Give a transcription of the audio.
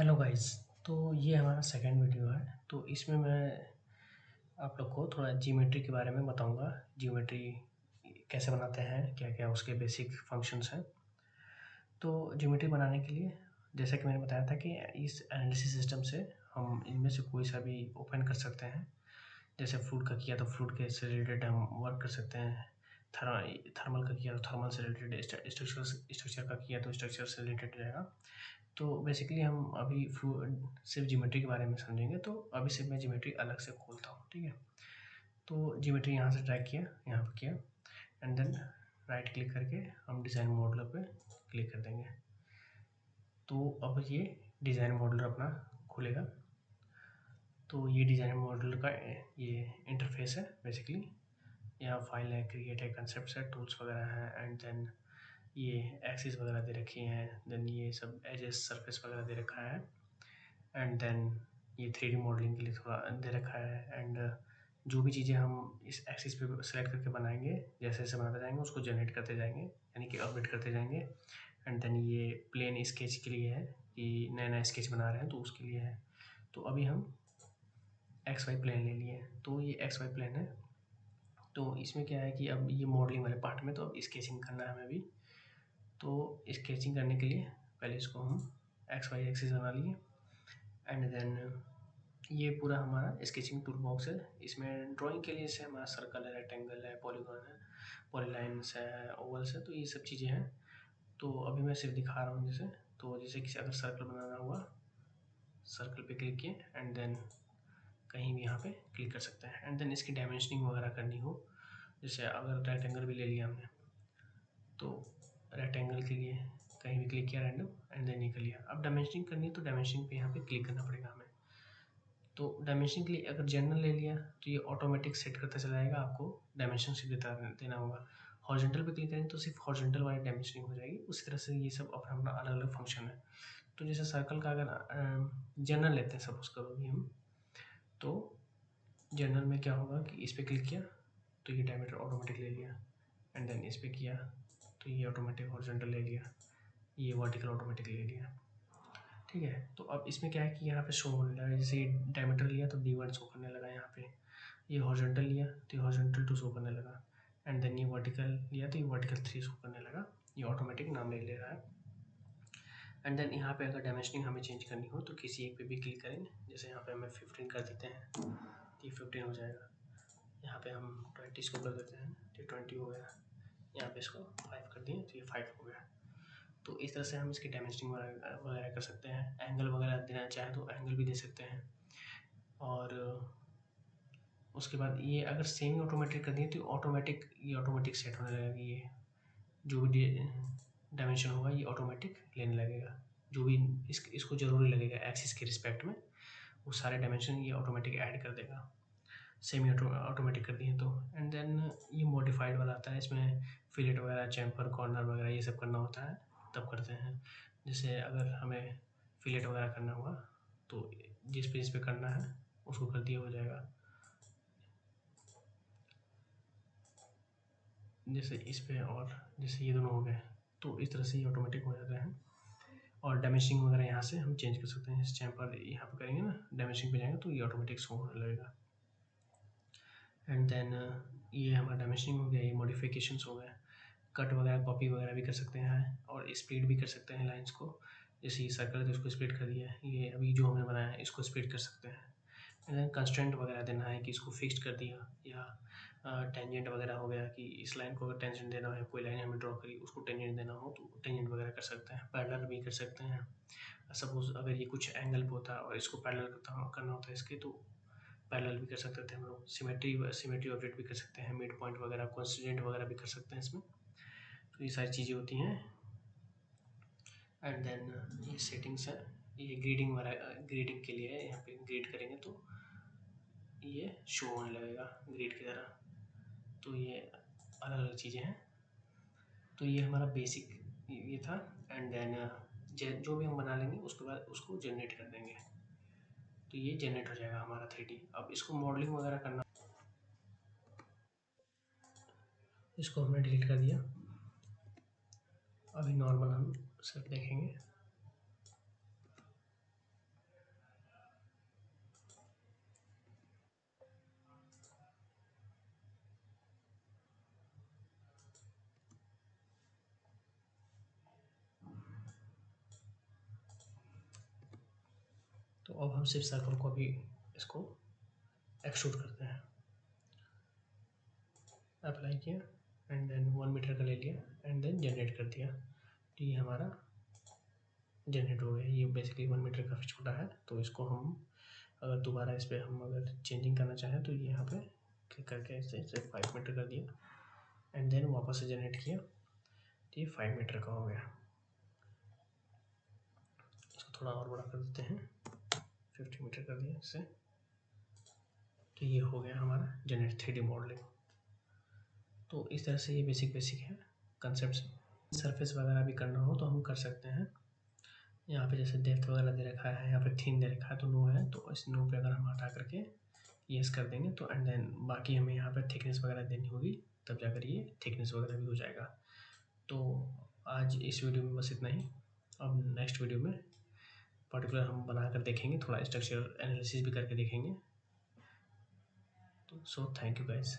Hello guys. तो ये हमारा सेकंड वीडियो है। तो इसमें मैं आप लोग को थोड़ा ज्योमेट्री के बारे में बताऊंगा। ज्योमेट्री कैसे बनाते हैं, क्या क्या उसके बेसिक फंक्शंस हैं। तो ज्योमेट्री बनाने के लिए जैसा कि मैंने बताया था कि इस एनालिसिस सिस्टम से हम इनमें से कोई सा भी ओपन कर सकते हैं। जैसे फ्लूइड का किया तो फ्लूइड के से रिलेटेड हम वर्क कर सकते हैं। थर्मल का किया तो थर्मल से रिलेटेड, स्ट्रक्चर का किया तो स्ट्रक्चर से रिलेटेड रहेगा। तो बेसिकली हम अभी फ्लूइड सिर्फ ज्योमेट्री के बारे में समझेंगे। तो अभी सिर्फ मैं ज्योमेट्री अलग से खोलता हूँ, ठीक है। तो ज्योमेट्री यहाँ से ड्रैग किया, यहाँ पर किया एंड देन राइट क्लिक करके हम डिज़ाइन मॉडलर पे क्लिक कर देंगे। तो अब ये डिज़ाइन मॉडलर अपना खुलेगा। तो ये डिज़ाइन मॉडलर का ये इंटरफेस है बेसिकली। यहाँ फाइल है, क्रिएट है, कंसेप्ट है, टूल्स वगैरह हैं एंड देन ये एक्सिस वगैरह दे रखी हैं। देन ये सब एजेस, सरफेस वगैरह दे रखा है एंड देन ये 3D मॉडलिंग के लिए थोड़ा दे रखा है। एंड जो भी चीज़ें हम इस एक्सिस पे सेलेक्ट करके बनाएंगे, जैसे जैसे बनाते जाएंगे उसको जनरेट करते जाएंगे, यानी कि अपडेट करते जाएंगे। एंड देन ये प्लेन स्केच के लिए है कि नया नया स्केच बना रहे हैं तो उसके लिए है। तो अभी हम एक्स वाई प्लेन ले लिए, तो ये एक्स वाई प्लेन है। तो इसमें क्या है कि अब ये मॉडलिंग वाले पार्ट में तो अब स्केचिंग करना है हमें भी। तो स्केचिंग करने के लिए पहले इसको हम एक्स वाई एक्सिस बना लिए एंड देन ये पूरा हमारा स्केचिंग टूल बॉक्स है। इसमें ड्राइंग के लिए जैसे हमारा सर्कल है, रेक्टेंगल है, पॉलीगॉन है, पॉलीलाइन्स है, ओवल्स है, तो ये सब चीज़ें हैं। तो अभी मैं सिर्फ दिखा रहा हूँ जैसे। तो जैसे किसी अगर सर्कल बनाना हुआ, सर्कल पे क्लिक किए एंड देन कहीं भी यहाँ पे क्लिक कर सकते हैं एंड देन इसकी डायमेंशनिंग वगैरह करनी हो, जैसे अगर रेक्टेंगल भी ले लिया हमने तो रेक्टेंगल के लिए कहीं भी क्लिक किया रैंडम एंड देन निकल लिया। अब डायमेंशनिंग करनी है तो डायमेंशनिंग पे यहाँ पे क्लिक करना पड़ेगा हमें। तो डायमेंशनिंग के लिए अगर जनरल ले लिया तो ये ऑटोमेटिक सेट करता चला जाएगा, आपको डायमेंशन से देना होगा। हॉरिजॉन्टल पे क्लिक करें तो सिर्फ हॉरिजॉन्टल वाली डायमेंशनिंग हो जाएगी। उसी तरह से ये सब अपना अपना अलग अलग फंक्शन है। तो जैसे सर्कल का अगर जनरल लेते हैं सपोज करो भी हम, तो जनरल में क्या होगा कि इस पर क्लिक किया तो ये डायमीटर ऑटोमेटिक ले लिया एंड देन इस पर किया तो ये ऑटोमेटिक हॉरिजॉन्टल ले लिया, ये वर्टिकल ऑटोमेटिक ले लिया, ठीक है। तो अब इसमें क्या है कि यहाँ पे शो होने लगा, जैसे ये डायमीटर लिया तो D1 शो करने लगा यहाँ पे, ये हॉरिजॉन्टल लिया तो ये हॉरिजॉन्टल 2 शो करने लगा एंड देन ये वर्टिकल लिया तो ये वर्टिकल 3 शो करने लगा। ये ऑटोमेटिक नाम ले ले रहा है। एंड देन यहाँ पे अगर डायमेंशनिंग हमें चेंज करनी हो तो किसी एक पे भी क्लिक करेंगे, जैसे यहाँ पे हमें 15 कर देते हैं, ये 15 हो जाएगा। यहाँ पे हम 20 को कर देते हैं तो 20 हो गया। यहाँ पे इसको 5 कर दिए तो ये 5 हो गया। तो इस तरह से हम इसकी डायमेंशनिंग वगैरह कर सकते हैं। एंगल वगैरह देना चाहे तो एंगल भी दे सकते हैं। और उसके बाद ये अगर सेमी ऑटोमेटिक कर दिए तो ऑटोमेटिक सेट होने लगेगा कि ये जो भी डायमेंशन होगा ये ऑटोमेटिक लेने लगेगा। जो भी इसको ज़रूरी लगेगा एक्सिस के रिस्पेक्ट में, वो सारे डायमेंशन ये ऑटोमेटिक ऐड कर देगा, सेमी ऑटोमेटिक कर दिए तो। एंड देन ये मॉडिफाइड वाला आता है, इसमें फिलेट वगैरह, चैम्फर, कॉर्नर वगैरह ये सब करना होता है तब करते हैं। जैसे अगर हमें फिलेट वगैरह करना हुआ तो जिस पे करना है उसको कर दिया हो जाएगा। जैसे इस पे और जैसे ये दोनों हो गए तो इस तरह से ये ऑटोमेटिक हो जाते हैं। और डायमेंशनिंग वगैरह यहाँ से हम चेंज कर सकते हैं। जैसे चैम्फर यहाँ पे करेंगे ना, डायमेंशनिंग पे जाएंगे तो ये ऑटोमेटिक शो होने लगेगा। एंड देन ये हमारा डायमेंशनिंग हो गया, ये मॉडिफिकेशंस हो गया। कट वगैरह, कॉपी वगैरह भी कर सकते हैं और स्प्लिट भी कर सकते हैं लाइंस को। जैसे ये सर्कल है तो इसको स्प्लिट कर दिया है, ये अभी जो हमने बनाया है इसको स्प्लिट कर सकते हैं। एंड देन कंस्ट्रेंट वगैरह देना है कि इसको फिक्स्ड कर दिया, या टेंजेंट वगैरह हो गया कि इस लाइन को अगर टेंजेंट देना है, कोई लाइन हमें ड्रॉ करी उसको टेंजेंट देना हो तो टेंजेंट वगैरह कर सकते हैं। पैरेलल भी कर सकते हैं। सपोज अगर ये कुछ एंगल पे होता है और इसको पैरेलल करना होता है इसके, तो पैरेलल भी कर सकते थे हम लोग। सिमेट्री ऑब्जेक्ट भी कर सकते हैं, मिड पॉइंट वगैरह, कोइंसिडेंट वगैरह भी कर सकते हैं इसमें। तो ये सारी चीज़ें होती हैं। एंड देन ये सेटिंग्स है, ये ग्रीडिंग वगैरह, ग्रीडिंग के लिए है। यहाँ पे ग्रीड करेंगे तो ये शो होने लगेगा ग्रीड की तरह। तो ये अलग अलग चीज़ें हैं। तो ये हमारा बेसिक ये था। एंड देन जो भी हम बना लेंगे उसके बाद उसको जनरेट कर देंगे तो ये जनरेट हो जाएगा हमारा 3D। अब इसको मॉडलिंग वगैरह करना, इसको हमने डिलीट कर दिया। अभी नॉर्मल हम सिर्फ देखेंगे। अब हम सिर्फ सर्कल को भी इसको एक्सट्रूड करते हैं। अप्लाई किया एंड देन 1 मीटर का ले लिया एंड देन जनरेट कर दिया, तो ये हमारा जनरेट हो गया। ये बेसिकली 1 मीटर काफ़ी छोटा है, तो इसको हम अगर दोबारा इस पर हम अगर चेंजिंग करना चाहें तो यहाँ पे क्लिक करके इसे 5 मीटर कर दिया एंड देन वापस से जनरेट किया, तो ये 5 मीटर का हो गया। इसको थोड़ा और बड़ा कर देते हैं, 50 मीटर कर दिया इससे, तो ये हो गया हमारा जनरेट 3D मॉडलिंग। तो इस तरह से ये बेसिक है कंसेप्ट। सरफेस वगैरह भी करना हो तो हम कर सकते हैं। यहाँ पे जैसे डेप्थ वगैरह दे रखा है, यहाँ पे थिन दे रखा है तो नो है, तो इस नो पे अगर हम हटा करके यस कर देंगे तो एंड देन बाकी हमें यहाँ पे थिकनेस वगैरह देनी होगी, तब जाकर ये थिकनेस वगैरह भी हो जाएगा। तो आज इस वीडियो में बस इतना ही। अब नेक्स्ट वीडियो में पर्टिकुलर हम बना कर देखेंगे, थोड़ा स्ट्रक्चर एनालिसिस भी करके देखेंगे। तो सो थैंक यू गाइस।